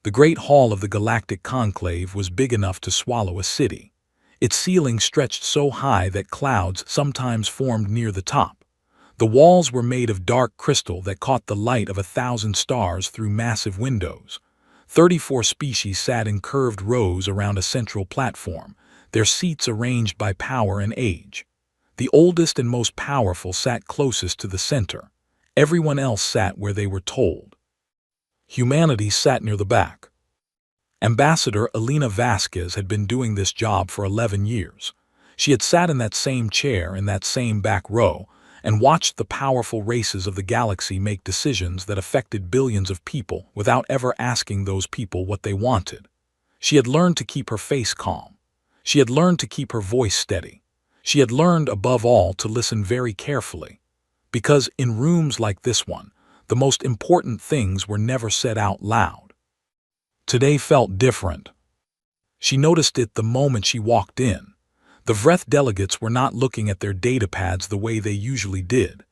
The great hall of the Galactic Conclave was big enough to swallow a city. Its ceiling stretched so high that clouds sometimes formed near the top. The walls were made of dark crystal that caught the light of 1,000 stars through massive windows. 34 species sat in curved rows around a central platform, their seats arranged by power and age. The oldest and most powerful sat closest to the center. Everyone else sat where they were told. Humanity sat near the back. Ambassador Elena Vasquez had been doing this job for 11 years. She had sat in that same chair in that same back row and watched the powerful races of the galaxy make decisions that affected billions of people without ever asking those people what they wanted. She had learned to keep her face calm. She had learned to keep her voice steady. She had learned, above all, to listen very carefully. Because in rooms like this one, the most important things were never said out loud. Today felt different. She noticed it the moment she walked in. The Vreth delegates were not looking at their datapads the way they usually did.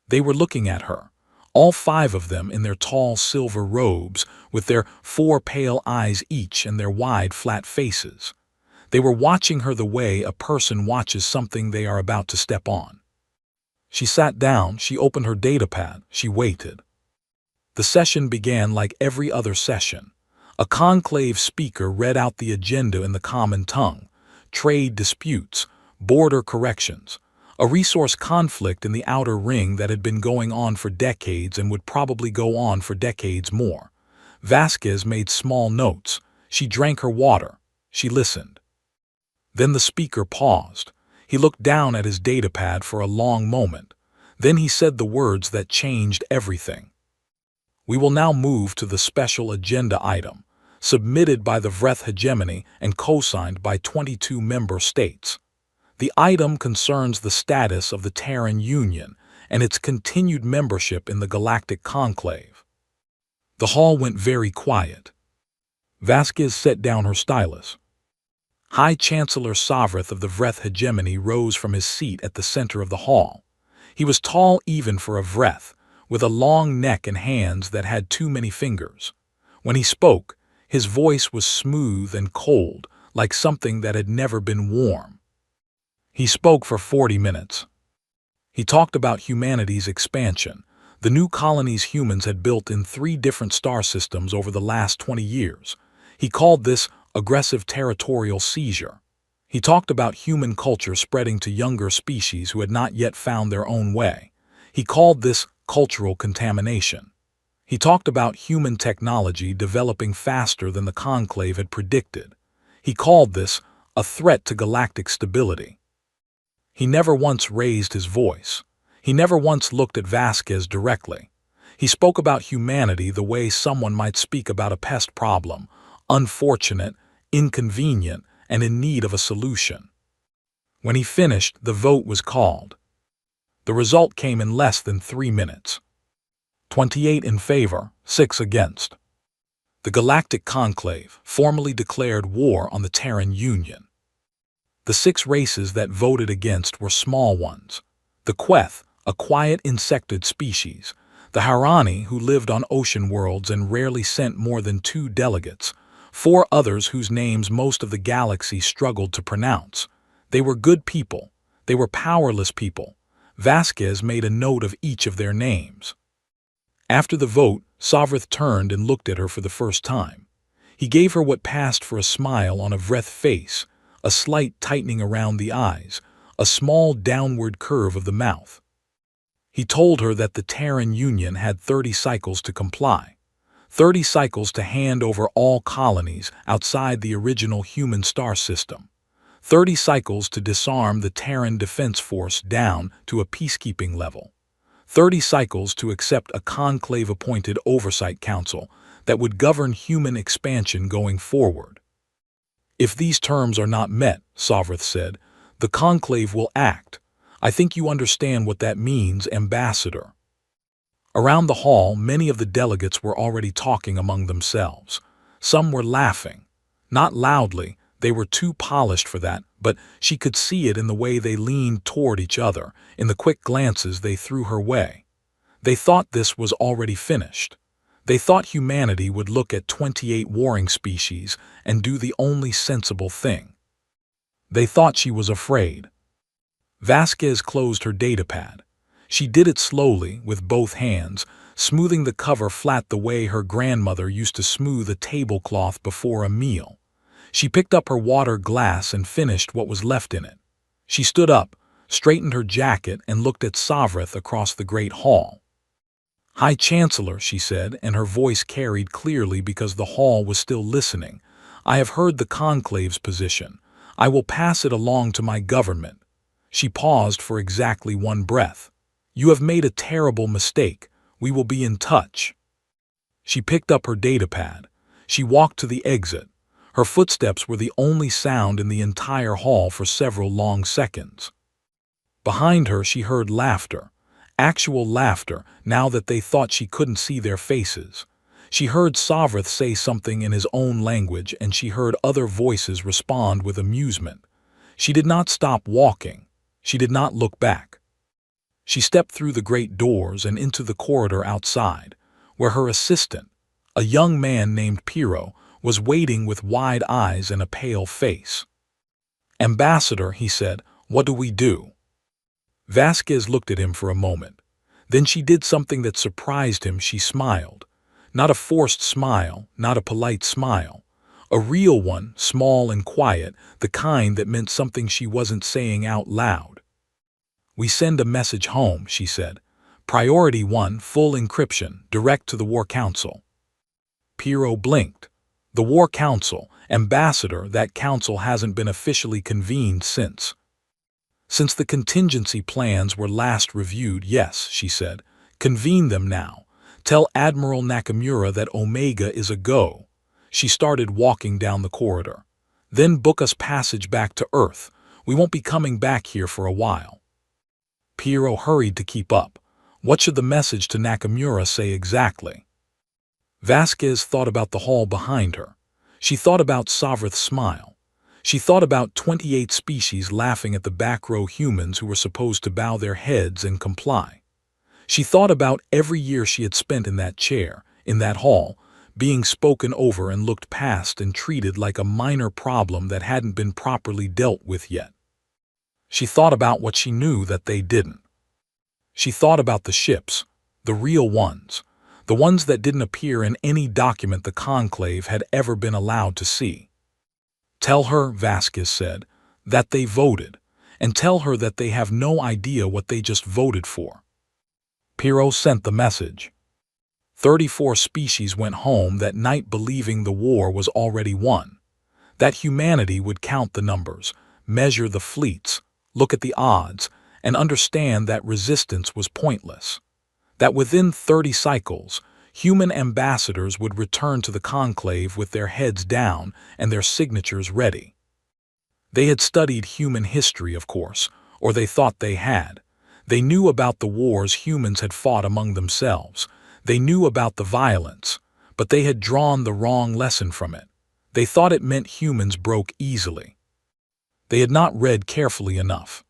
They were looking at her, all 5 of them in their tall silver robes, with their 4 pale eyes each and their wide, flat faces. They were watching her the way a person watches something they are about to step on. She sat down, she opened her datapad, she waited. The session began like every other session. A conclave speaker read out the agenda in the common tongue: trade disputes, border corrections, a resource conflict in the outer ring that had been going on for decades and would probably go on for decades more. Vasquez made small notes. She drank her water. She listened. Then the speaker paused. He looked down at his datapad for a long moment. Then he said the words that changed everything. We will now move to the special agenda item, submitted by the Vreth hegemony and co-signed by 22 member states. The item concerns the status of the Terran Union and its continued membership in the Galactic Conclave. The hall went very quiet. Vasquez set down her stylus. High Chancellor Sovreth of the Vreth hegemony rose from his seat at the center of the hall. He was tall even for a Vreth, with a long neck and hands that had too many fingers. When he spoke, his voice was smooth and cold, like something that had never been warm. He spoke for 40 minutes. He talked about humanity's expansion, the new colonies humans had built in 3 different star systems over the last 20 years. He called this aggressive territorial seizure. He talked about human culture spreading to younger species who had not yet found their own way. He called this cultural contamination. He talked about human technology developing faster than the Conclave had predicted. He called this a threat to galactic stability. He never once raised his voice. He never once looked at Vasquez directly. He spoke about humanity the way someone might speak about a pest problem, unfortunate, inconvenient, and in need of a solution. When he finished, the vote was called. The result came in less than 3 minutes. 28 in favor, 6 against. The Galactic Conclave formally declared war on the Terran Union. The 6 races that voted against were small ones. The Queth, a quiet insectid species. The Harani, who lived on ocean worlds and rarely sent more than 2 delegates. 4 others whose names most of the galaxy struggled to pronounce. They were good people. They were powerless people. Vasquez made a note of each of their names. After the vote, Sovreth turned and looked at her for the first time. He gave her what passed for a smile on a Vreth face, a slight tightening around the eyes, a small downward curve of the mouth. He told her that the Terran Union had 30 cycles to comply, 30 cycles to hand over all colonies outside the original human star system, 30 cycles to disarm the Terran Defense Force down to a peacekeeping level, 30 cycles to accept a conclave-appointed oversight council that would govern human expansion going forward. If these terms are not met, Sovreth said, the conclave will act. I think you understand what that means, Ambassador. Around the hall, many of the delegates were already talking among themselves. Some were laughing. Not loudly, they were too polished for that, but she could see it in the way they leaned toward each other, in the quick glances they threw her way. They thought this was already finished. They thought humanity would look at 28 warring species and do the only sensible thing. They thought she was afraid. Vasquez closed her datapad. She did it slowly, with both hands, smoothing the cover flat the way her grandmother used to smooth a tablecloth before a meal. She picked up her water glass and finished what was left in it. She stood up, straightened her jacket, and looked at Sovrith across the great hall. "High Chancellor," she said, and her voice carried clearly because the hall was still listening. "I have heard the Conclave's position. I will pass it along to my government." She paused for exactly one breath. "You have made a terrible mistake. We will be in touch." She picked up her datapad. She walked to the exit. Her footsteps were the only sound in the entire hall for several long seconds. Behind her she heard laughter. Actual laughter, now that they thought she couldn't see their faces. She heard Sovrith say something in his own language, and she heard other voices respond with amusement. She did not stop walking. She did not look back. She stepped through the great doors and into the corridor outside, where her assistant, a young man named Piero, was waiting with wide eyes and a pale face. "Ambassador," he said, "what do we do?" Vasquez looked at him for a moment. Then she did something that surprised him. She smiled. Not a forced smile, not a polite smile. A real one, small and quiet, the kind that meant something she wasn't saying out loud. "We send a message home," she said. "Priority 1, full encryption, direct to the War Council." Piero blinked. "The War Council, Ambassador, that council hasn't been officially convened since the contingency plans were last reviewed." "Yes," she said. "Convene them now. Tell Admiral Nakamura that Omega is a go." She started walking down the corridor. "Then book us passage back to Earth. We won't be coming back here for a while." Piero hurried to keep up. What should the message to Nakamura say exactly? Vasquez thought about the hall behind her. She thought about Sovrith's smile. She thought about 28 species laughing at the back row humans who were supposed to bow their heads and comply. She thought about every year she had spent in that chair, in that hall, being spoken over and looked past and treated like a minor problem that hadn't been properly dealt with yet. She thought about what she knew that they didn't. She thought about the ships, the real ones, the ones that didn't appear in any document the Conclave had ever been allowed to see. "Tell her," Vasquez said, "that they voted, and tell her that they have no idea what they just voted for." Piero sent the message. 34 species went home that night believing the war was already won, that humanity would count the numbers, measure the fleets, look at the odds, and understand that resistance was pointless, that within 30 cycles, human ambassadors would return to the Conclave with their heads down and their signatures ready. They had studied human history, of course, or they thought they had. They knew about the wars humans had fought among themselves. They knew about the violence, but they had drawn the wrong lesson from it. They thought it meant humans broke easily. They had not read carefully enough.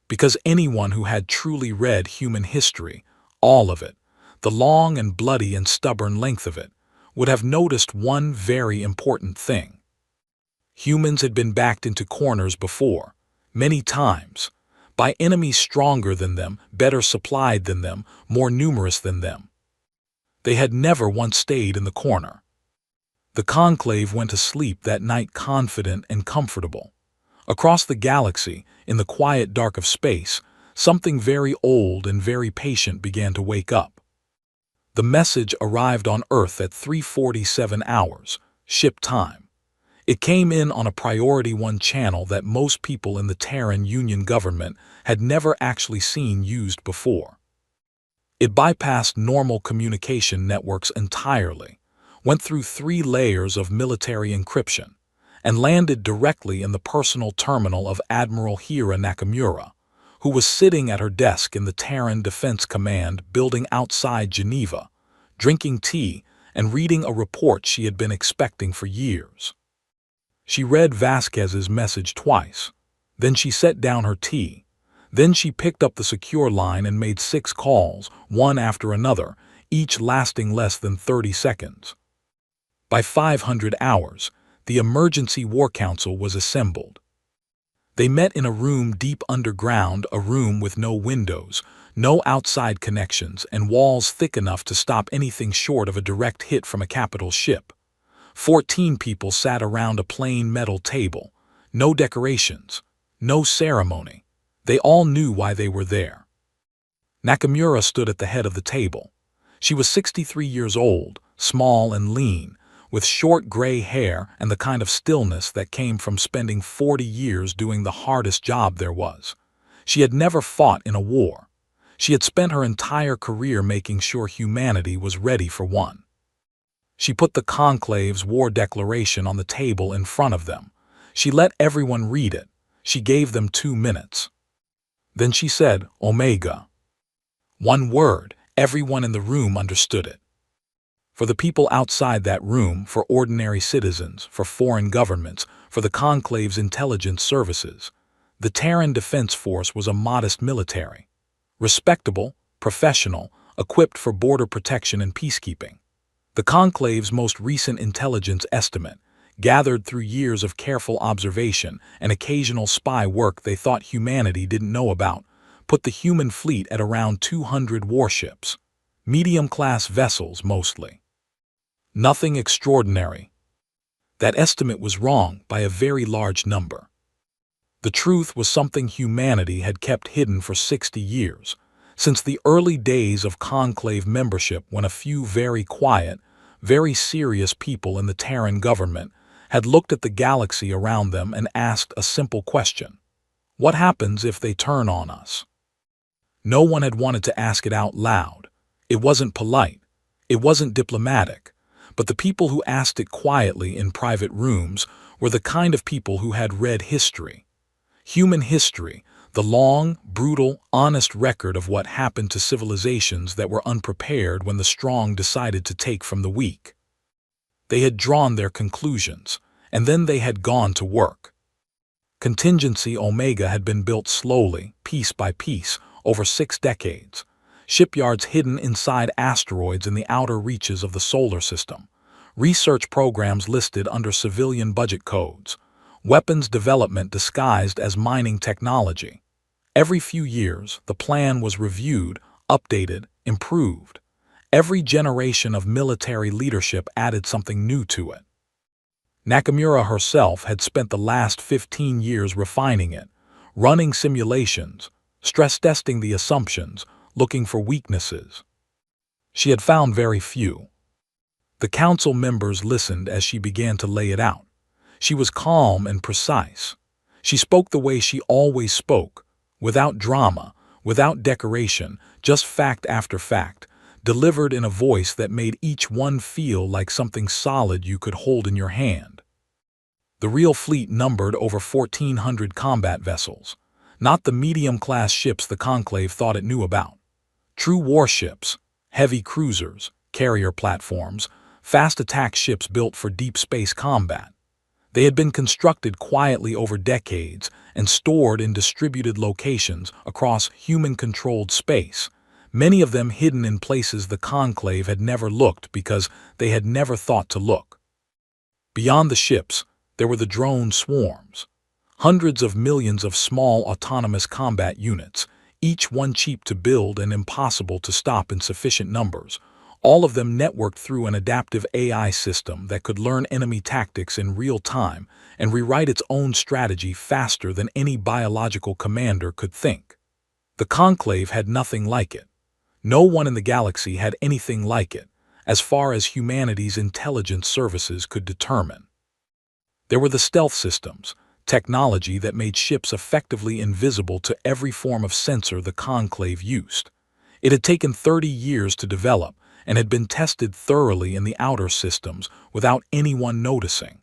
Because anyone who had truly read human history, all of it, the long and bloody and stubborn length of it, would have noticed one very important thing. Humans had been backed into corners before, many times, by enemies stronger than them, better supplied than them, more numerous than them. They had never once stayed in the corner. The Conclave went to sleep that night confident and comfortable. Across the galaxy, in the quiet dark of space, something very old and very patient began to wake up. The message arrived on Earth at 3:47 hours, ship time. It came in on a Priority 1 channel that most people in the Terran Union government had never actually seen used before. It bypassed normal communication networks entirely, went through 3 layers of military encryption, and landed directly in the personal terminal of Admiral Hira Nakamura, who was sitting at her desk in the Terran Defense Command building outside Geneva, drinking tea and reading a report she had been expecting for years. She read Vasquez's message twice. Then she set down her tea. Then she picked up the secure line and made 6 calls, one after another, each lasting less than 30 seconds. By 500 hours, the Emergency War Council was assembled. They met in a room deep underground, a room with no windows, no outside connections, and walls thick enough to stop anything short of a direct hit from a capital ship. 14 people sat around a plain metal table. No decorations, no ceremony. They all knew why they were there. Nakamura stood at the head of the table. She was 63 years old, small and lean, with short gray hair and the kind of stillness that came from spending 40 years doing the hardest job there was. She had never fought in a war. She had spent her entire career making sure humanity was ready for one. She put the Conclave's war declaration on the table in front of them. She let everyone read it. She gave them 2 minutes. Then she said, Omega. One word, everyone in the room understood it. For the people outside that room, for ordinary citizens, for foreign governments, for the Conclave's intelligence services, the Terran Defense Force was a modest military. Respectable, professional, equipped for border protection and peacekeeping. The Conclave's most recent intelligence estimate, gathered through years of careful observation and occasional spy work they thought humanity didn't know about, put the human fleet at around 200 warships, medium-class vessels mostly. Nothing extraordinary. That estimate was wrong by a very large number. The truth was something humanity had kept hidden for 60 years, since the early days of Conclave membership, when a few very quiet, very serious people in the Terran government had looked at the galaxy around them and asked a simple question. What happens if they turn on us? No one had wanted to ask it out loud. It wasn't polite. It wasn't diplomatic. But the people who asked it quietly in private rooms were the kind of people who had read history. Human history, the long, brutal, honest record of what happened to civilizations that were unprepared when the strong decided to take from the weak. They had drawn their conclusions, and then they had gone to work. Contingency Omega had been built slowly, piece by piece, over 6 decades. Shipyards hidden inside asteroids in the outer reaches of the solar system, research programs listed under civilian budget codes, weapons development disguised as mining technology. Every few years, the plan was reviewed, updated, improved. Every generation of military leadership added something new to it. Nakamura herself had spent the last 15 years refining it, running simulations, stress-testing the assumptions, looking for weaknesses. She had found very few. The council members listened as she began to lay it out. She was calm and precise. She spoke the way she always spoke, without drama, without decoration, just fact after fact, delivered in a voice that made each one feel like something solid you could hold in your hand. The real fleet numbered over 1,400 combat vessels, not the medium-class ships the Conclave thought it knew about. True warships, heavy cruisers, carrier platforms, fast attack ships built for deep space combat. They had been constructed quietly over decades and stored in distributed locations across human-controlled space, many of them hidden in places the Conclave had never looked because they had never thought to look. Beyond the ships, there were the drone swarms. Hundreds of millions of small autonomous combat units, each one cheap to build and impossible to stop in sufficient numbers, all of them networked through an adaptive AI system that could learn enemy tactics in real time and rewrite its own strategy faster than any biological commander could think. The Conclave had nothing like it. No one in the galaxy had anything like it, as far as humanity's intelligence services could determine. There were the stealth systems, technology that made ships effectively invisible to every form of sensor the Conclave used. It had taken 30 years to develop and had been tested thoroughly in the outer systems without anyone noticing.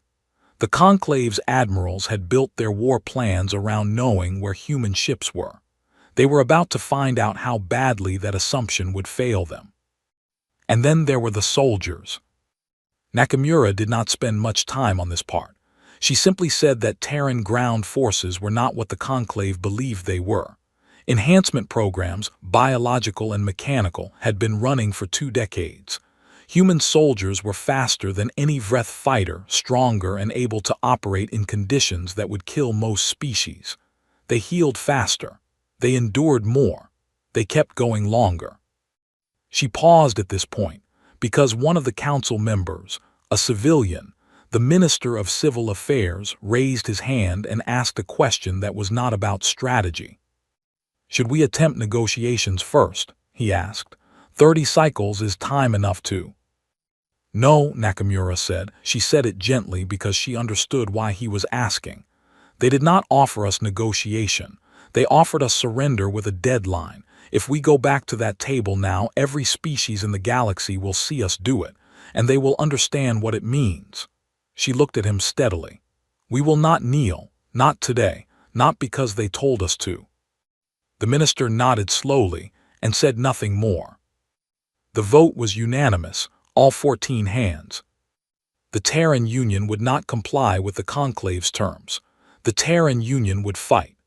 The Conclave's admirals had built their war plans around knowing where human ships were. They were about to find out how badly that assumption would fail them. And then there were the soldiers. Nakamura did not spend much time on this part. She simply said that Terran ground forces were not what the Conclave believed they were. Enhancement programs, biological and mechanical, had been running for 2 decades. Human soldiers were faster than any Vreth fighter, stronger and able to operate in conditions that would kill most species. They healed faster. They endured more. They kept going longer. She paused at this point, because one of the council members, a civilian, the Minister of Civil Affairs, raised his hand and asked a question that was not about strategy. "Should we attempt negotiations first?" he asked. 30 cycles is time enough to. "No," Nakamura said. She said it gently because she understood why he was asking. "They did not offer us negotiation. They offered us surrender with a deadline. If we go back to that table now, every species in the galaxy will see us do it, and they will understand what it means." She looked at him steadily. "We will not kneel, not today, not because they told us to." The minister nodded slowly and said nothing more. The vote was unanimous, all 14 hands. The Terran Union would not comply with the Conclave's terms. The Terran Union would fight.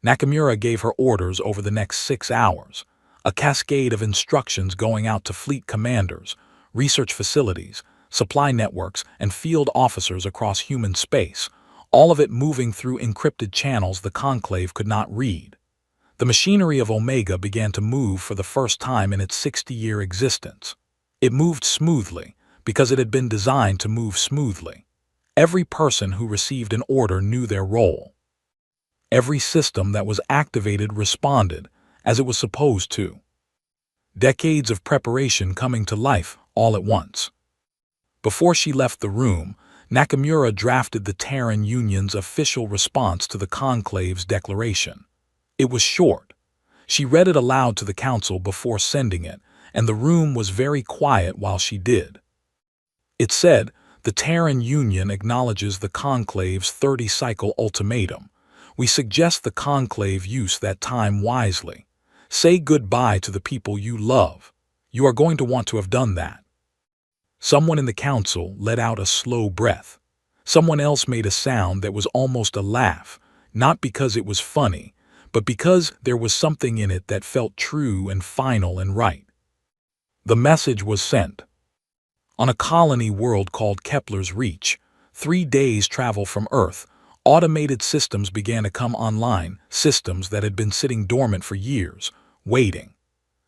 Nakamura gave her orders over the next 6 hours, a cascade of instructions going out to fleet commanders, research facilities, supply networks, and field officers across human space, all of it moving through encrypted channels the Conclave could not read. The machinery of Omega began to move for the first time in its 60-year existence. It moved smoothly, because it had been designed to move smoothly. Every person who received an order knew their role. Every system that was activated responded, as it was supposed to. Decades of preparation coming to life all at once. Before she left the room, Nakamura drafted the Terran Union's official response to the Conclave's declaration. It was short. She read it aloud to the council before sending it, and the room was very quiet while she did. It said, "The Terran Union acknowledges the Conclave's 30-cycle ultimatum. We suggest the Conclave use that time wisely. Say goodbye to the people you love. You are going to want to have done that." Someone in the council let out a slow breath. Someone else made a sound that was almost a laugh, not because it was funny, but because there was something in it that felt true and final and right. The message was sent. On a colony world called Kepler's Reach, 3 days' travel from Earth, automated systems began to come online, systems that had been sitting dormant for years, waiting.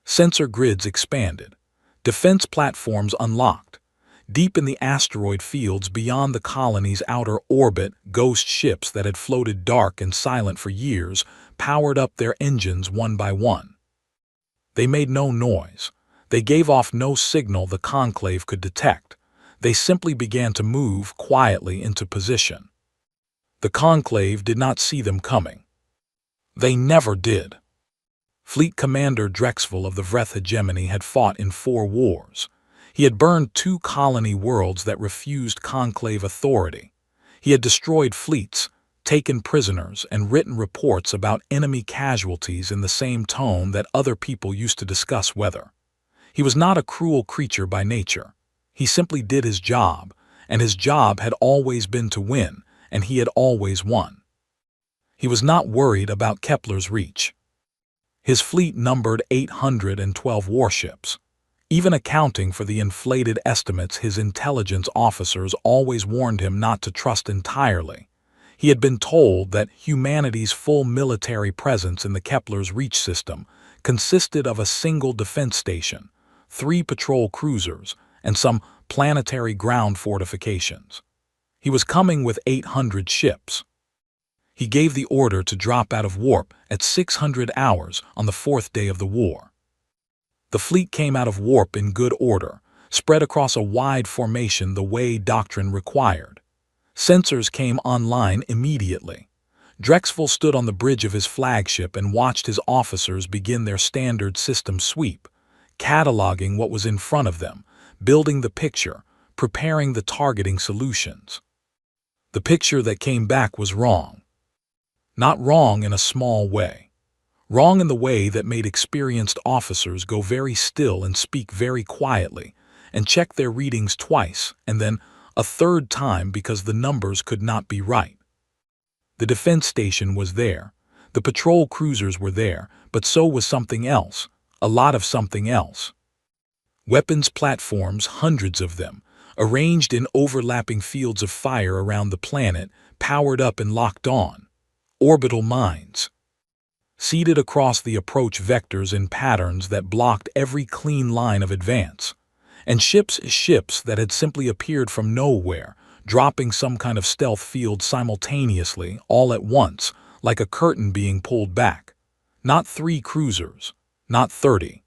Sensor grids expanded. Defense platforms unlocked. Deep in the asteroid fields beyond the colony's outer orbit, ghost ships that had floated dark and silent for years powered up their engines one by one. They made no noise. They gave off no signal the Conclave could detect. They simply began to move quietly into position. The Conclave did not see them coming. They never did. Fleet Commander Drexel of the Vreth hegemony had fought in 4 wars. He had burned 2 colony worlds that refused Conclave authority. He had destroyed fleets, taken prisoners, and written reports about enemy casualties in the same tone that other people used to discuss weather. He was not a cruel creature by nature. He simply did his job, and his job had always been to win, and he had always won. He was not worried about Kepler's Reach. His fleet numbered 812 warships. Even accounting for the inflated estimates his intelligence officers always warned him not to trust entirely. He had been told that humanity's full military presence in the Kepler's Reach system consisted of a single defense station, 3 patrol cruisers, and some planetary ground fortifications. He was coming with 800 ships. He gave the order to drop out of warp at 600 hours on the 4th day of the war. The fleet came out of warp in good order, spread across a wide formation the way doctrine required. Sensors came online immediately. Drexel stood on the bridge of his flagship and watched his officers begin their standard system sweep, cataloging what was in front of them, building the picture, preparing the targeting solutions. The picture that came back was wrong. Not wrong in a small way. Wrong in the way that made experienced officers go very still and speak very quietly, and check their readings twice, and then a 3rd time because the numbers could not be right. The defense station was there. The patrol cruisers were there, but so was something else, a lot of something else. Weapons platforms, hundreds of them, arranged in overlapping fields of fire around the planet, powered up and locked on. Orbital mines. Seated across the approach vectors in patterns that blocked every clean line of advance. And ships that had simply appeared from nowhere, dropping some kind of stealth field simultaneously, all at once, like a curtain being pulled back. Not 3 cruisers, not 30.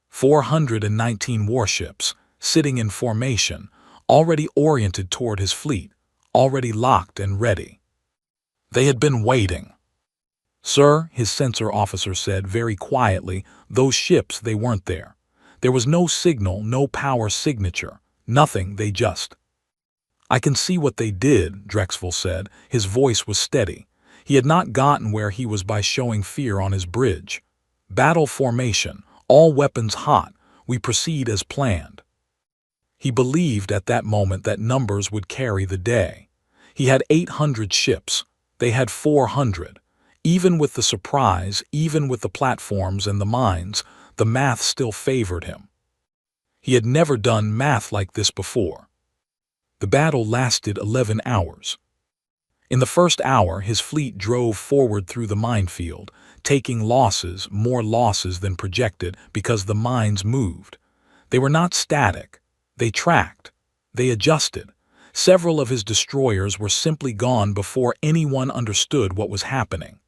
419 warships, sitting in formation, already oriented toward his fleet, already locked and ready. They had been waiting. "Sir," his sensor officer said very quietly, "those ships, they weren't there. There was no signal, no power signature, nothing, they just—" "I can see what they did," Drexel said. His voice was steady. He had not gotten where he was by showing fear on his bridge. "Battle formation, all weapons hot, we proceed as planned." He believed at that moment that numbers would carry the day. He had 800 ships. They had 400. Even with the surprise, even with the platforms and the mines, the math still favored him. He had never done math like this before. The battle lasted 11 hours. In the first hour, his fleet drove forward through the minefield, taking losses, more losses than projected, because the mines moved. They were not static. They tracked. They adjusted. Several of his destroyers were simply gone before anyone understood what was happening.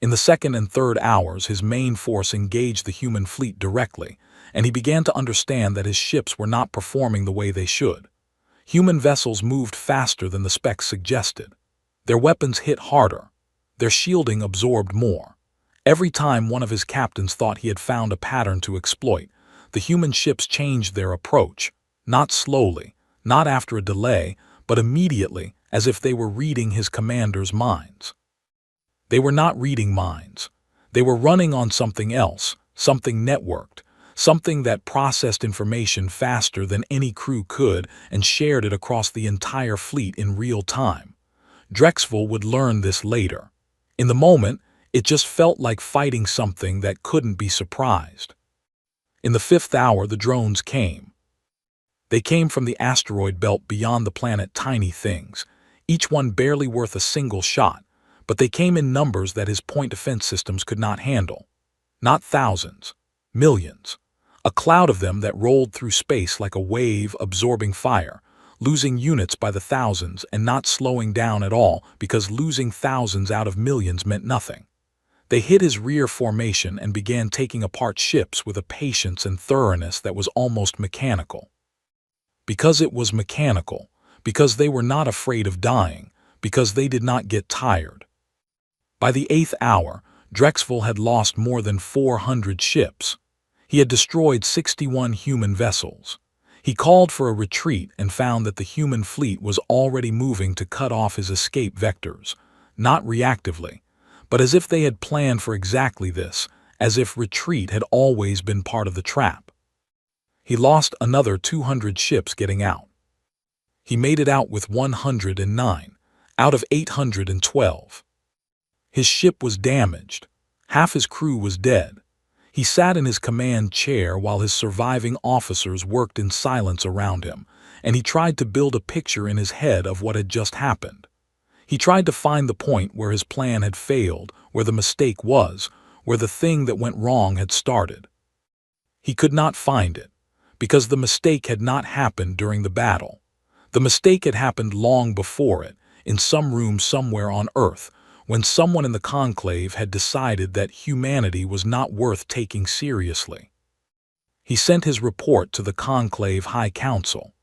In the second and third hours, his main force engaged the human fleet directly, and he began to understand that his ships were not performing the way they should. Human vessels moved faster than the specs suggested. Their weapons hit harder. Their shielding absorbed more. Every time one of his captains thought he had found a pattern to exploit, the human ships changed their approach, not slowly, not after a delay, but immediately, as if they were reading his commander's minds. They were not reading minds. They were running on something else, something networked, something that processed information faster than any crew could and shared it across the entire fleet in real time. Drexel would learn this later. In the moment, it just felt like fighting something that couldn't be surprised. In the 5th hour, the drones came. They came from the asteroid belt beyond the planet, tiny things, each one barely worth a single shot, but they came in numbers that his point defense systems could not handle. Not thousands, millions. A cloud of them that rolled through space like a wave absorbing fire, losing units by the thousands and not slowing down at all because losing thousands out of millions meant nothing. They hit his rear formation and began taking apart ships with a patience and thoroughness that was almost mechanical. Because it was mechanical, because they were not afraid of dying, because they did not get tired. By the 8th hour, Drexel had lost more than 400 ships. He had destroyed 61 human vessels. He called for a retreat and found that the human fleet was already moving to cut off his escape vectors, not reactively, but as if they had planned for exactly this, as if retreat had always been part of the trap. He lost another 200 ships getting out. He made it out with 109, out of 812. His ship was damaged. Half his crew was dead. He sat in his command chair while his surviving officers worked in silence around him, and he tried to build a picture in his head of what had just happened. He tried to find the point where his plan had failed, where the mistake was, where the thing that went wrong had started. He could not find it, because the mistake had not happened during the battle. The mistake had happened long before it, in some room somewhere on Earth, when someone in the conclave had decided that humanity was not worth taking seriously. He sent his report to the conclave High Council.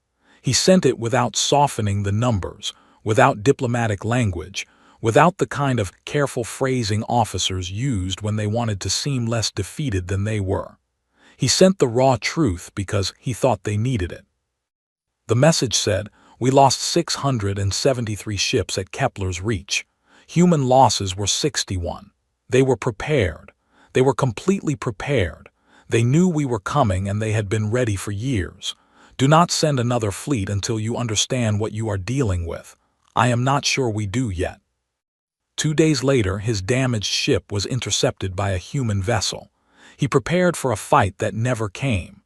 He sent it without softening the numbers, without diplomatic language, without the kind of careful phrasing officers used when they wanted to seem less defeated than they were. He sent the raw truth because he thought they needed it. The message said, "We lost 673 ships at Kepler's reach. Human losses were 61. They were prepared. They were completely prepared. They knew we were coming and they had been ready for years. Do not send another fleet until you understand what you are dealing with. I am not sure we do yet." 2 days later, his damaged ship was intercepted by a human vessel. He prepared for a fight that never came.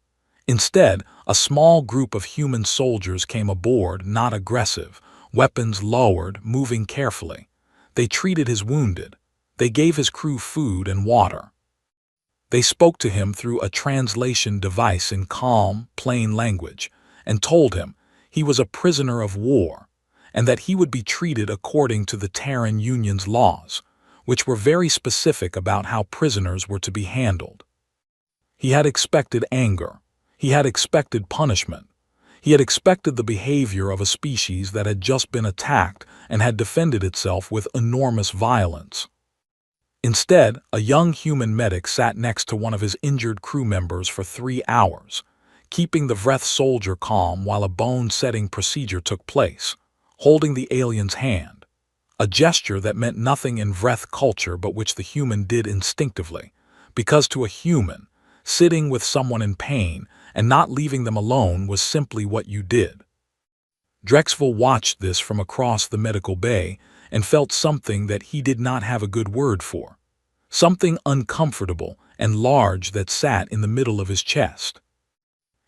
Instead, a small group of human soldiers came aboard, not aggressive, weapons lowered, moving carefully. They treated his wounded. They gave his crew food and water. They spoke to him through a translation device in calm, plain language, and told him he was a prisoner of war, and that he would be treated according to the Terran Union's laws, which were very specific about how prisoners were to be handled. He had expected anger. He had expected punishment. He had expected the behavior of a species that had just been attacked and had defended itself with enormous violence. Instead, a young human medic sat next to one of his injured crew members for 3 hours, keeping the Vreth soldier calm while a bone-setting procedure took place, holding the alien's hand, a gesture that meant nothing in Vreth culture but which the human did instinctively, because to a human, sitting with someone in pain and not leaving them alone was simply what you did. Drexel watched this from across the medical bay and felt something that he did not have a good word for, something uncomfortable and large that sat in the middle of his chest.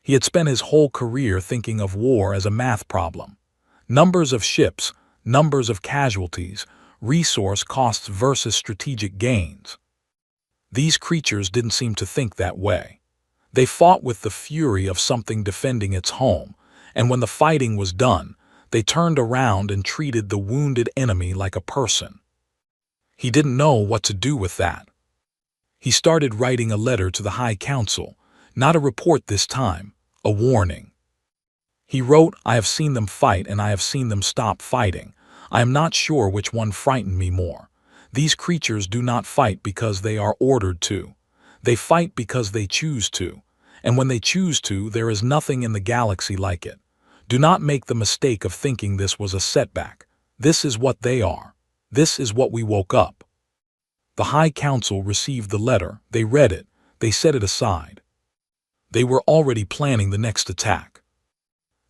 He had spent his whole career thinking of war as a math problem. Numbers of ships, numbers of casualties, resource costs versus strategic gains. These creatures didn't seem to think that way. They fought with the fury of something defending its home, and when the fighting was done, they turned around and treated the wounded enemy like a person. He didn't know what to do with that. He started writing a letter to the High Council, not a report this time, a warning. He wrote, "I have seen them fight and I have seen them stop fighting. I am not sure which one frightened me more. These creatures do not fight because they are ordered to. They fight because they choose to. And when they choose to, there is nothing in the galaxy like it. Do not make the mistake of thinking this was a setback. This is what they are. This is what we woke up." The High Council received the letter, they read it, they set it aside. They were already planning the next attack.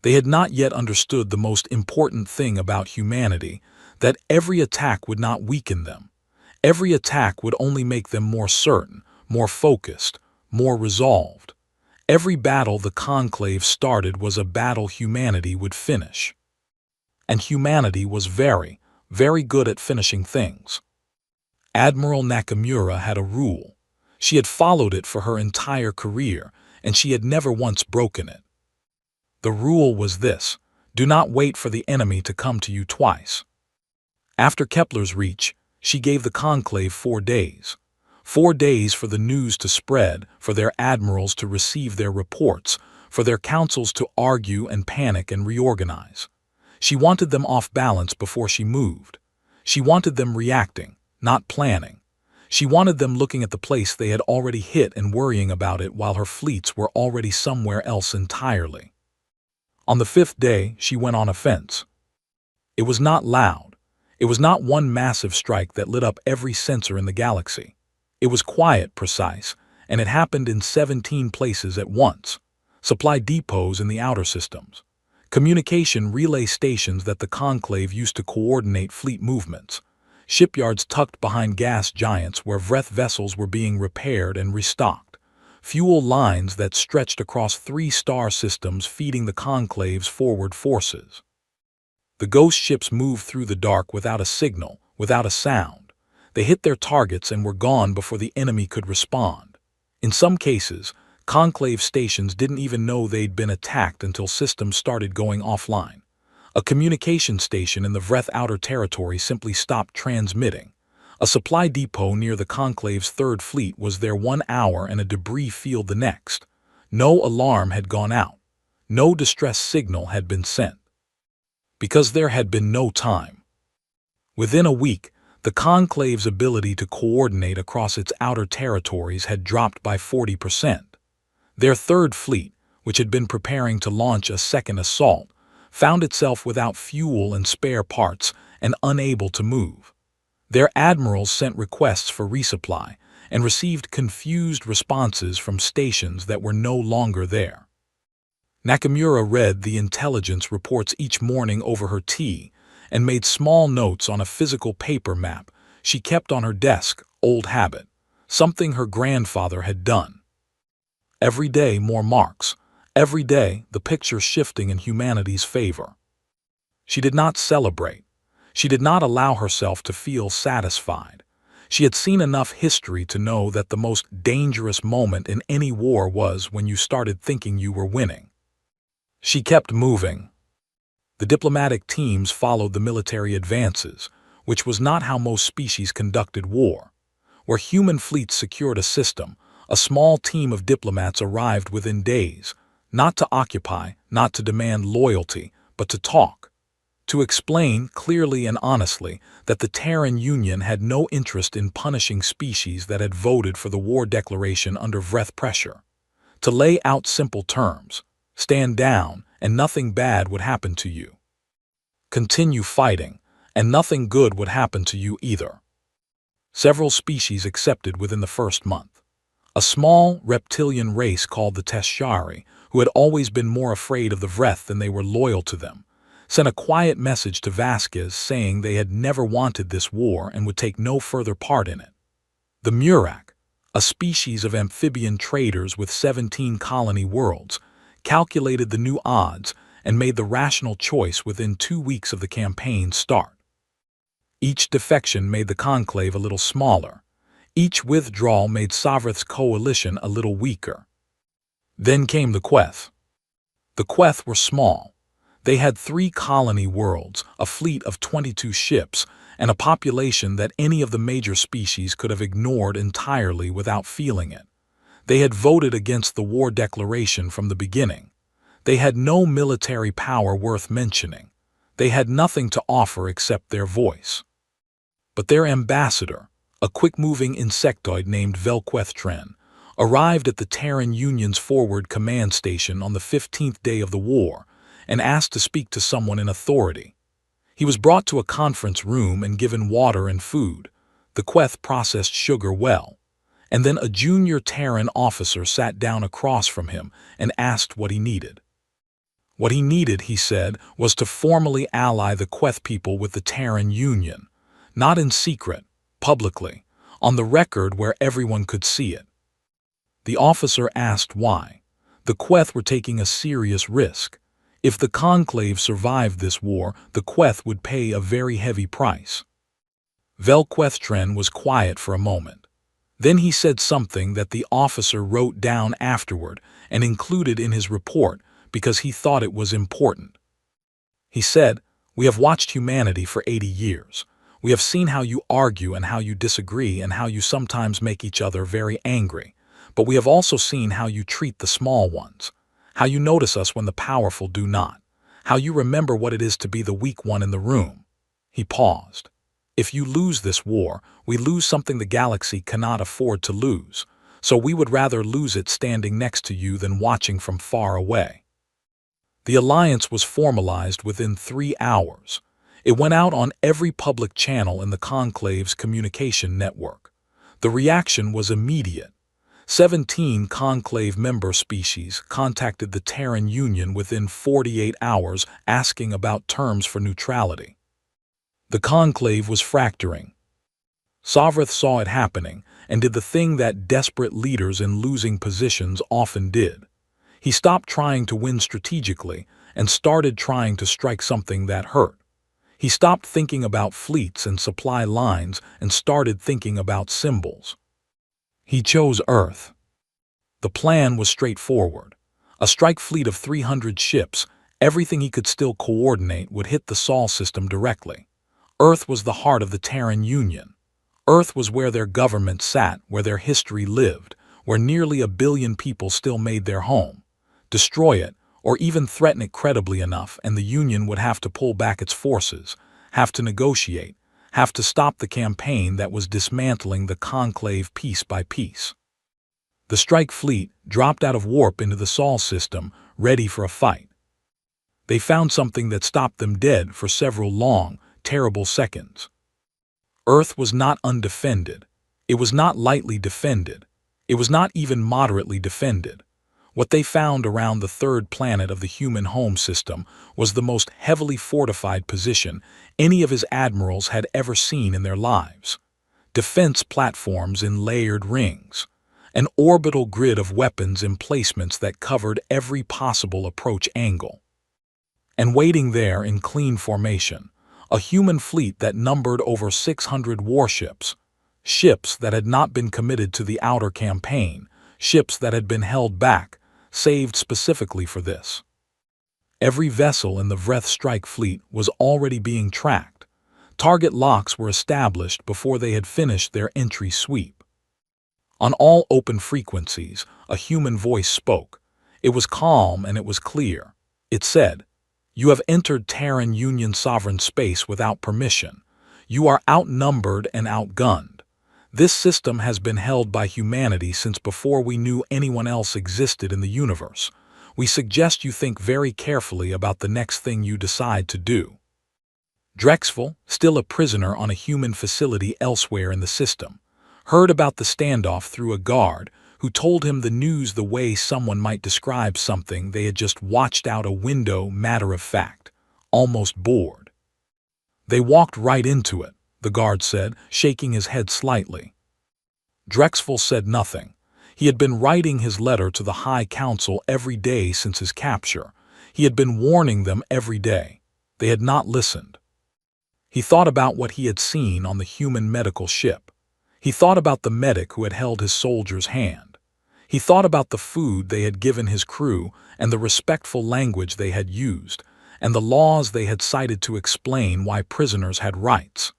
They had not yet understood the most important thing about humanity, that every attack would not weaken them. Every attack would only make them more certain, more focused, more resolved. Every battle the Conclave started was a battle humanity would finish. And humanity was very, very good at finishing things. Admiral Nakamura had a rule. She had followed it for her entire career, and she had never once broken it. The rule was this: do not wait for the enemy to come to you twice. After Kepler's reach, she gave the Conclave 4 days. 4 days for the news to spread, for their admirals to receive their reports, for their councils to argue and panic and reorganize. She wanted them off balance before she moved. She wanted them reacting, not planning. She wanted them looking at the place they had already hit and worrying about it while her fleets were already somewhere else entirely. On the 5th day, she went on offense. It was not loud. It was not one massive strike that lit up every sensor in the galaxy. It was quiet, precise, and it happened in 17 places at once. Supply depots in the outer systems. Communication relay stations that the Conclave used to coordinate fleet movements. Shipyards tucked behind gas giants where Vreth vessels were being repaired and restocked. Fuel lines that stretched across 3 star systems feeding the Conclave's forward forces. The ghost ships moved through the dark without a signal, without a sound. They hit their targets and were gone before the enemy could respond. In some cases, Conclave stations didn't even know they'd been attacked until systems started going offline. A communication station in the Vreth Outer Territory simply stopped transmitting. A supply depot near the Conclave's 3rd Fleet was there 1 hour and a debris field the next. No alarm had gone out. No distress signal had been sent. Because there had been no time. Within a week, the Conclave's ability to coordinate across its outer territories had dropped by 40%. Their 3rd Fleet, which had been preparing to launch a second assault, found itself without fuel and spare parts and unable to move. Their admirals sent requests for resupply and received confused responses from stations that were no longer there. Nakamura read the intelligence reports each morning over her tea and made small notes on a physical paper map, she kept on her desk, old habit, something her grandfather had done. Every day more marks, every day the picture shifting in humanity's favor. She did not celebrate. She did not allow herself to feel satisfied. She had seen enough history to know that the most dangerous moment in any war was when you started thinking you were winning. She kept moving. The diplomatic teams followed the military advances, which was not how most species conducted war. Where human fleets secured a system, a small team of diplomats arrived within days, not to occupy, not to demand loyalty, but to talk. To explain clearly and honestly that the Terran Union had no interest in punishing species that had voted for the war declaration under Vreth pressure. To lay out simple terms, stand down and nothing bad would happen to you. Continue fighting, and nothing good would happen to you either. Several species accepted within the first month. A small reptilian race called the Teshari, who had always been more afraid of the Vreth than they were loyal to them, sent a quiet message to Vasquez saying they had never wanted this war and would take no further part in it. The Murak, a species of amphibian traders with 17 colony worlds, calculated the new odds and made the rational choice within 2 weeks of the campaign's start. Each defection made the conclave a little smaller. Each withdrawal made Sovreth's coalition a little weaker. Then came the Queth. The Queth were small. They had 3 colony worlds, a fleet of 22 ships, and a population that any of the major species could have ignored entirely without feeling it. They had voted against the war declaration from the beginning. They had no military power worth mentioning. They had nothing to offer except their voice. But their ambassador, a quick-moving insectoid named Velquethtren, arrived at the Terran Union's forward command station on the 15th day of the war and asked to speak to someone in authority. He was brought to a conference room and given water and food. The Queth processed sugar well. And then a junior Terran officer sat down across from him and asked what he needed. What he needed, he said, was to formally ally the Queth people with the Terran Union, not in secret, publicly, on the record where everyone could see it. The officer asked why. The Queth were taking a serious risk. If the conclave survived this war, the Queth would pay a very heavy price. Velquethtren was quiet for a moment. Then he said something that the officer wrote down afterward and included in his report because he thought it was important. He said, "We have watched humanity for 80 years. We have seen how you argue and how you disagree and how you sometimes make each other very angry. But we have also seen how you treat the small ones, how you notice us when the powerful do not, how you remember what it is to be the weak one in the room." He paused. "If you lose this war, we lose something the galaxy cannot afford to lose, so we would rather lose it standing next to you than watching from far away." The alliance was formalized within 3 hours. It went out on every public channel in the conclave's communication network. The reaction was immediate. 17 conclave member species contacted the Terran Union within 48 hours asking about terms for neutrality. The conclave was fracturing. Sovreth saw it happening and did the thing that desperate leaders in losing positions often did. He stopped trying to win strategically and started trying to strike something that hurt. He stopped thinking about fleets and supply lines and started thinking about symbols. He chose Earth. The plan was straightforward. A strike fleet of 300 ships, everything he could still coordinate, would hit the Sol system directly. Earth was the heart of the Terran Union. Earth was where their government sat, where their history lived, where nearly 1 billion people still made their home. Destroy it, or even threaten it credibly enough, and the Union would have to pull back its forces, have to negotiate, have to stop the campaign that was dismantling the conclave piece by piece. The strike fleet dropped out of warp into the Sol system, ready for a fight. They found something that stopped them dead for several long, terrible seconds. Earth was not undefended. It was not lightly defended. It was not even moderately defended. What they found around the 3rd planet of the human home system was the most heavily fortified position any of his admirals had ever seen in their lives. defense platforms in layered rings, an orbital grid of weapons emplacements that covered every possible approach angle. And waiting there in clean formation, a human fleet that numbered over 600 warships, ships that had not been committed to the outer campaign, ships that had been held back, saved specifically for this. Every vessel in the Vreth strike fleet was already being tracked. Target locks were established before they had finished their entry sweep. On all open frequencies, a human voice spoke. It was calm and it was clear. It said, "You have entered Terran Union sovereign space without permission. You are outnumbered and outgunned. This system has been held by humanity since before we knew anyone else existed in the universe. We suggest you think very carefully about the next thing you decide to do." Drexel, still a prisoner on a human facility elsewhere in the system, heard about the standoff through a guard who told him the news the way someone might describe something they had just watched out a window, matter of fact, almost bored. "They walked right into it," the guard said, shaking his head slightly. Drexel said nothing. He had been writing his letter to the High Council every day since his capture. He had been warning them every day. They had not listened. He thought about what he had seen on the human medical ship. He thought about the medic who had held his soldier's hand. He thought about the food they had given his crew and the respectful language they had used, and the laws they had cited to explain why prisoners had rights.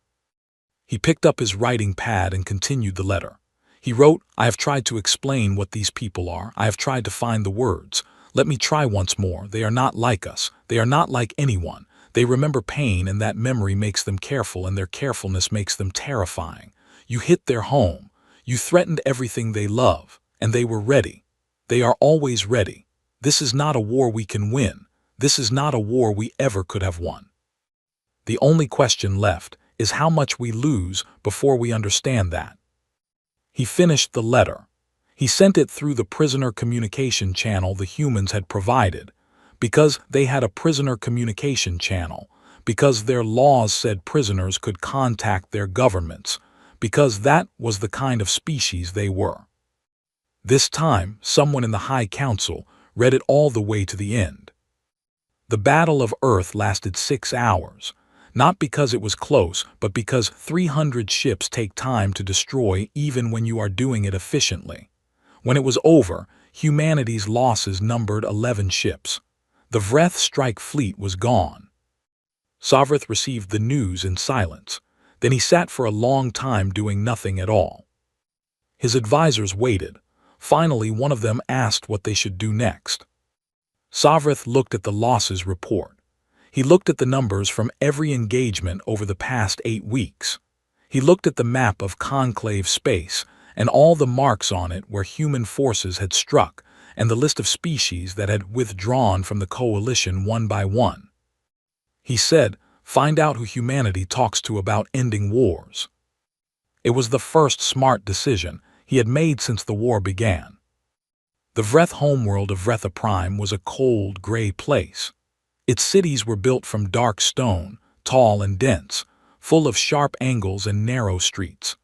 He picked up his writing pad and continued the letter. He wrote, "I have tried to explain what these people are. I have tried to find the words. Let me try once more. They are not like us. They are not like anyone. They remember pain, and that memory makes them careful, and their carefulness makes them terrifying. You hit their home. You threatened everything they love, and they were ready. They are always ready. This is not a war we can win. This is not a war we ever could have won. The only question left is how much we lose before we understand that." He finished the letter. He sent it through the prisoner communication channel the humans had provided, because they had a prisoner communication channel, because their laws said prisoners could contact their governments, because that was the kind of species they were. This time, someone in the High Council read it all the way to the end. The Battle of Earth lasted 6 hours, not because it was close, but because 300 ships take time to destroy even when you are doing it efficiently. When it was over, humanity's losses numbered 11 ships. The Vreth strike fleet was gone. Sovrith received the news in silence. Then he sat for a long time doing nothing at all. His advisors waited. Finally, one of them asked what they should do next. Sovrith looked at the losses report. He looked at the numbers from every engagement over the past 8 weeks. He looked at the map of conclave space and all the marks on it where human forces had struck, and the list of species that had withdrawn from the coalition one by one. He said, "Find out who humanity talks to about ending wars." It was the first smart decision he had made since the war began. The Vreth homeworld of Vretha Prime was a cold, gray place. Its cities were built from dark stone, tall and dense, full of sharp angles and narrow streets.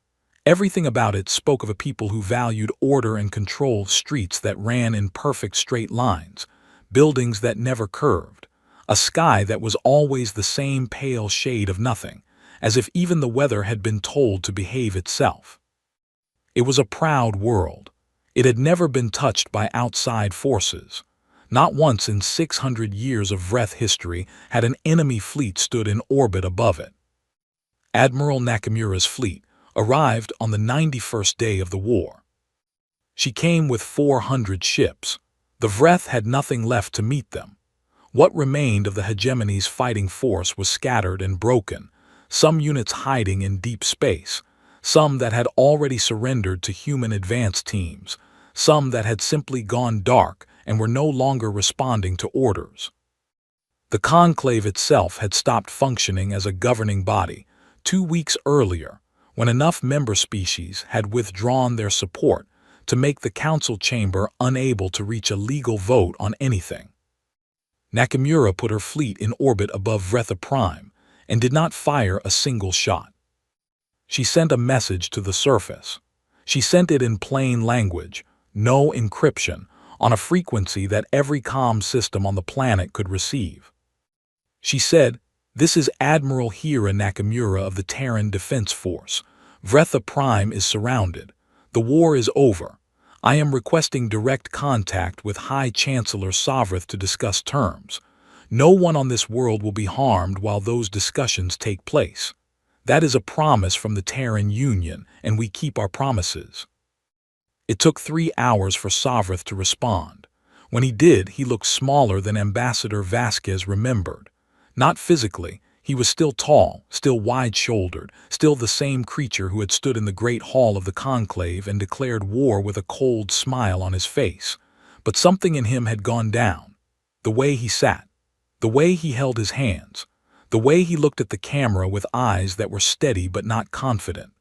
Everything about it spoke of a people who valued order and control, streets that ran in perfect straight lines, buildings that never curved, a sky that was always the same pale shade of nothing, as if even the weather had been told to behave itself. It was a proud world. It had never been touched by outside forces. Not once in 600 years of Vreth history had an enemy fleet stood in orbit above it. Admiral Nakamura's fleet arrived on the 91st day of the war. She came with 400 ships. The Vreth had nothing left to meet them. What remained of the hegemony's fighting force was scattered and broken, some units hiding in deep space, some that had already surrendered to human advance teams, some that had simply gone dark and were no longer responding to orders. The conclave itself had stopped functioning as a governing body 2 weeks earlier, when enough member species had withdrawn their support to make the council chamber unable to reach a legal vote on anything. Nakamura put her fleet in orbit above Vretha Prime and did not fire a single shot. She sent a message to the surface. She sent it in plain language, no encryption, on a frequency that every comm system on the planet could receive. She said, "This is Admiral Hira Nakamura of the Terran Defense Force. Vretha Prime is surrounded. The war is over. I am requesting direct contact with High Chancellor Sovrith to discuss terms. No one on this world will be harmed while those discussions take place. That is a promise from the Terran Union, and we keep our promises." It took 3 hours for Sovrith to respond. When he did, he looked smaller than Ambassador Vasquez remembered. Not physically, he was still tall, still wide-shouldered, still the same creature who had stood in the great hall of the conclave and declared war with a cold smile on his face. But something in him had gone down. The way he sat, the way he held his hands, the way he looked at the camera with eyes that were steady but not confident.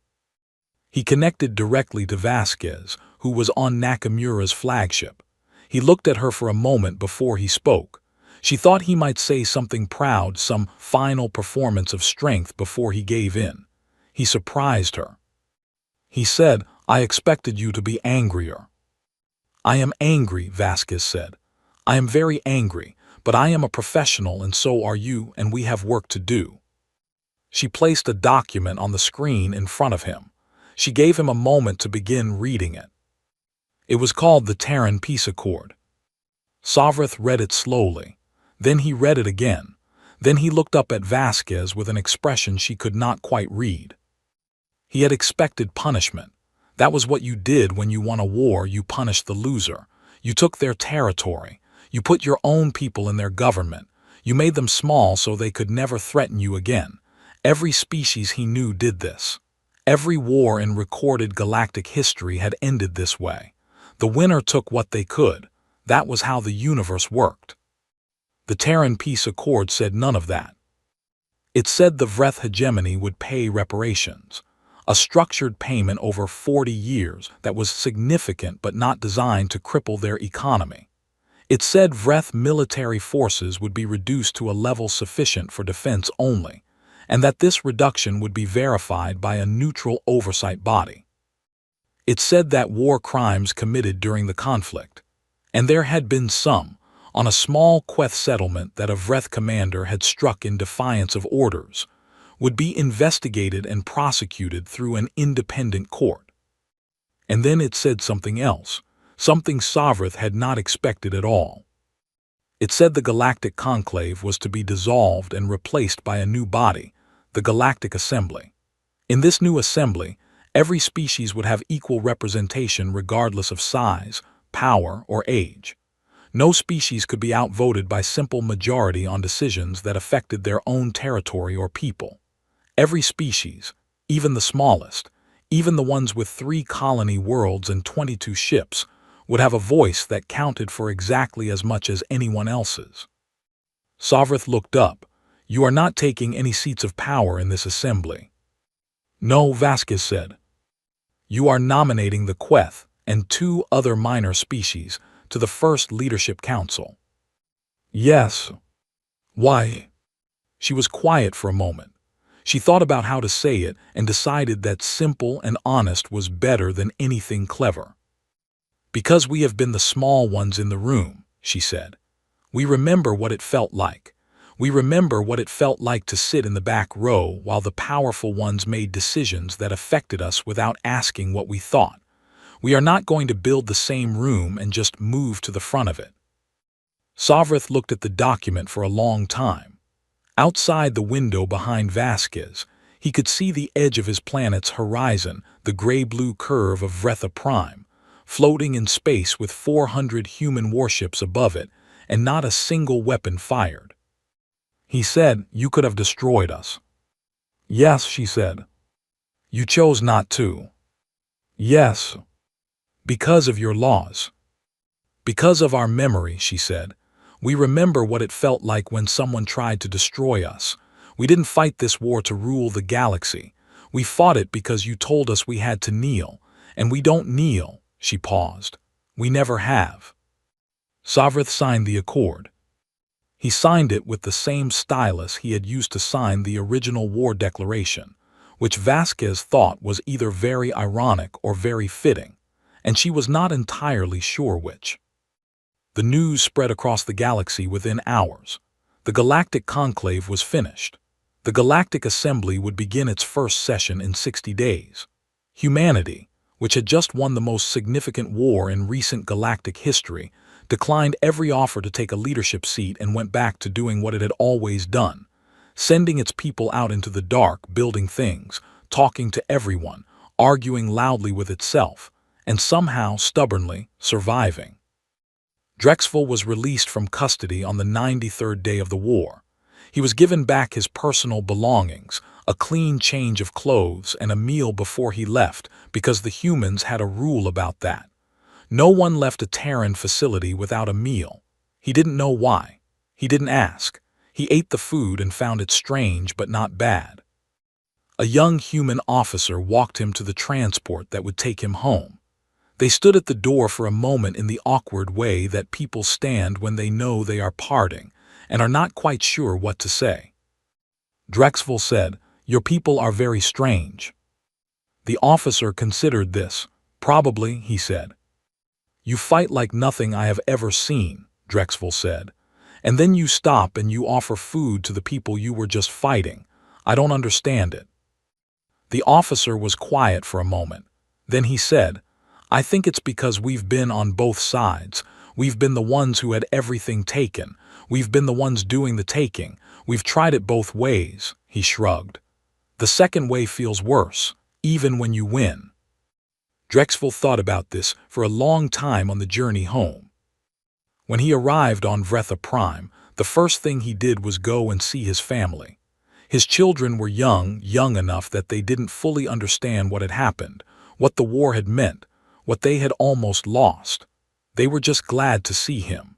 He connected directly to Vasquez, who was on Nakamura's flagship. He looked at her for a moment before he spoke. She thought he might say something proud, some final performance of strength before he gave in. He surprised her. He said, "I expected you to be angrier." "I am angry," Vasquez said. "I am very angry, but I am a professional and so are you, and we have work to do." She placed a document on the screen in front of him. She gave him a moment to begin reading it. It was called the Terran Peace Accord. Sovrith read it slowly. Then he read it again. Then he looked up at Vasquez with an expression she could not quite read. He had expected punishment. That was what you did when you won a war. You punished the loser. You took their territory. You put your own people in their government. You made them small so they could never threaten you again. Every species he knew did this. Every war in recorded galactic history had ended this way. The winner took what they could. That was how the universe worked. The Terran Peace Accord said none of that. It said the Vreth hegemony would pay reparations, a structured payment over 40 years that was significant but not designed to cripple their economy. It said Vreth military forces would be reduced to a level sufficient for defense only, and that this reduction would be verified by a neutral oversight body. It said that war crimes committed during the conflict, and there had been some, on a small Queth settlement that a Vreth commander had struck in defiance of orders, would be investigated and prosecuted through an independent court. And then it said something else, something Sovrith had not expected at all. It said the Galactic Conclave was to be dissolved and replaced by a new body, the Galactic Assembly. In this new assembly, every species would have equal representation regardless of size, power, or age. No species could be outvoted by simple majority on decisions that affected their own territory or people. Every species, even the smallest, even the ones with 3 colony worlds and 22 ships, would have a voice that counted for exactly as much as anyone else's. Sovrith looked up. "You are not taking any seats of power in this assembly." "No," Vasquez said. "You are nominating the Queth and 2 other minor species to the First Leadership Council." "Yes." "Why?" She was quiet for a moment. She thought about how to say it and decided that simple and honest was better than anything clever. "Because we have been the small ones in the room," she said. "We remember what it felt like. We remember what it felt like to sit in the back row while the powerful ones made decisions that affected us without asking what we thought. We are not going to build the same room and just move to the front of it." Sovrith looked at the document for a long time. Outside the window behind Vasquez, he could see the edge of his planet's horizon, the gray-blue curve of Vretha Prime, floating in space with 400 human warships above it, and not a single weapon fired. He said, "You could have destroyed us." "Yes," she said. "You chose not to." "Yes." "Because of your laws." "Because of our memory," she said. "We remember what it felt like when someone tried to destroy us. We didn't fight this war to rule the galaxy. We fought it because you told us we had to kneel, and we don't kneel." She paused. "We never have." Sovrith signed the accord. He signed it with the same stylus he had used to sign the original war declaration, which Vasquez thought was either very ironic or very fitting, and she was not entirely sure which. The news spread across the galaxy within hours. The Galactic Conclave was finished. The Galactic Assembly would begin its first session in 60 days. Humanity, which had just won the most significant war in recent galactic history, declined every offer to take a leadership seat and went back to doing what it had always done, sending its people out into the dark, building things, talking to everyone, arguing loudly with itself, and somehow stubbornly surviving. Drexel was released from custody on the 93rd day of the war. He was given back his personal belongings, a clean change of clothes, and a meal before he left, because the humans had a rule about that. No one left a Terran facility without a meal. He didn't know why. He didn't ask. He ate the food and found it strange but not bad. A young human officer walked him to the transport that would take him home. They stood at the door for a moment in the awkward way that people stand when they know they are parting and are not quite sure what to say. Drexel said, "Your people are very strange." The officer considered this. "Probably," he said. "You fight like nothing I have ever seen," Drexel said. "And then you stop and you offer food to the people you were just fighting. I don't understand it." The officer was quiet for a moment. Then he said, "I think it's because we've been on both sides. We've been the ones who had everything taken. We've been the ones doing the taking. We've tried it both ways," he shrugged. "The second way feels worse, even when you win." Drexel thought about this for a long time on the journey home. When he arrived on Vretha Prime, the first thing he did was go and see his family. His children were young enough that they didn't fully understand what had happened, what the war had meant, what they had almost lost. They were just glad to see him.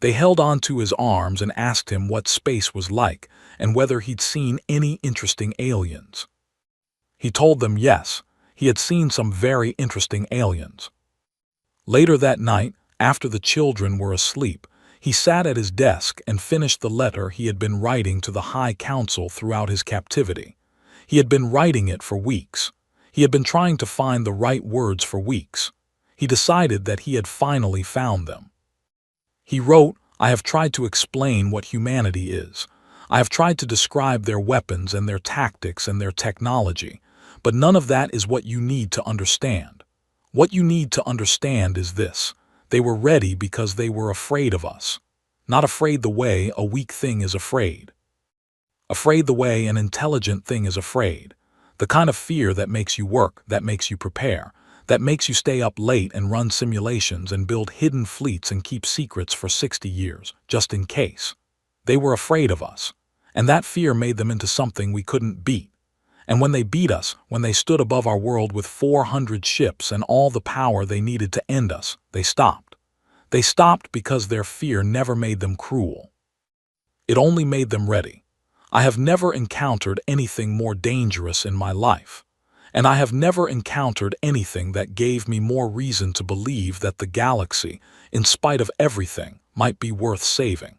They held onto his arms and asked him what space was like and whether he'd seen any interesting aliens. He told them yes, he had seen some very interesting aliens. Later that night, after the children were asleep, he sat at his desk and finished the letter he had been writing to the High Council throughout his captivity. He had been writing it for weeks. He had been trying to find the right words for weeks. He decided that he had finally found them. He wrote, "I have tried to explain what humanity is. I have tried to describe their weapons and their tactics and their technology, but none of that is what you need to understand. What you need to understand is this. They were ready because they were afraid of us. Not afraid the way a weak thing is afraid. Afraid the way an intelligent thing is afraid. The kind of fear that makes you work, that makes you prepare, that makes you stay up late and run simulations and build hidden fleets and keep secrets for 60 years, just in case. They were afraid of us, and that fear made them into something we couldn't beat. And when they beat us, when they stood above our world with 400 ships and all the power they needed to end us, they stopped. They stopped because their fear never made them cruel. It only made them ready. I have never encountered anything more dangerous in my life, and I have never encountered anything that gave me more reason to believe that the galaxy, in spite of everything, might be worth saving."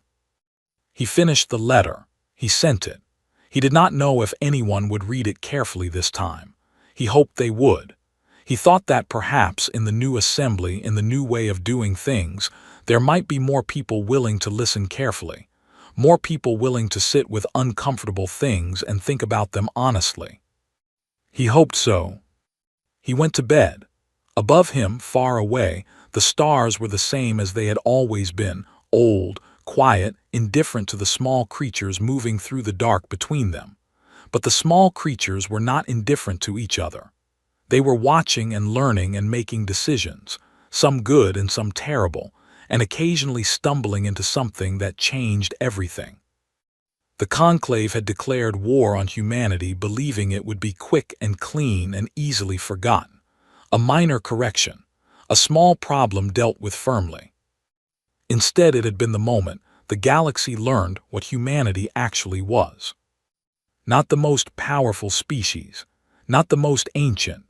He finished the letter. He sent it. He did not know if anyone would read it carefully this time. He hoped they would. He thought that perhaps in the new assembly, in the new way of doing things, there might be more people willing to listen carefully. More people willing to sit with uncomfortable things and think about them honestly. He hoped so. He went to bed. Above him, far away, the stars were the same as they had always been, old, quiet, indifferent to the small creatures moving through the dark between them. But the small creatures were not indifferent to each other. They were watching and learning and making decisions, some good and some terrible, and occasionally stumbling into something that changed everything. The Conclave had declared war on humanity, believing it would be quick and clean and easily forgotten. A minor correction, a small problem dealt with firmly. Instead, it had been the moment the galaxy learned what humanity actually was. Not the most powerful species, not the most ancient,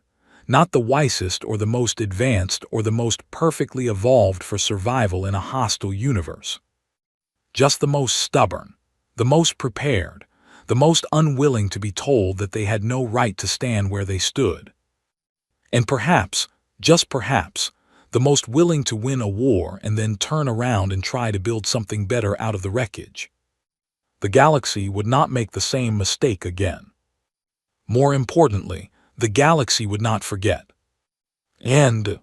not the wisest or the most advanced or the most perfectly evolved for survival in a hostile universe. Just the most stubborn, the most prepared, the most unwilling to be told that they had no right to stand where they stood. And perhaps, just perhaps, the most willing to win a war and then turn around and try to build something better out of the wreckage. The galaxy would not make the same mistake again. More importantly, the galaxy would not forget. And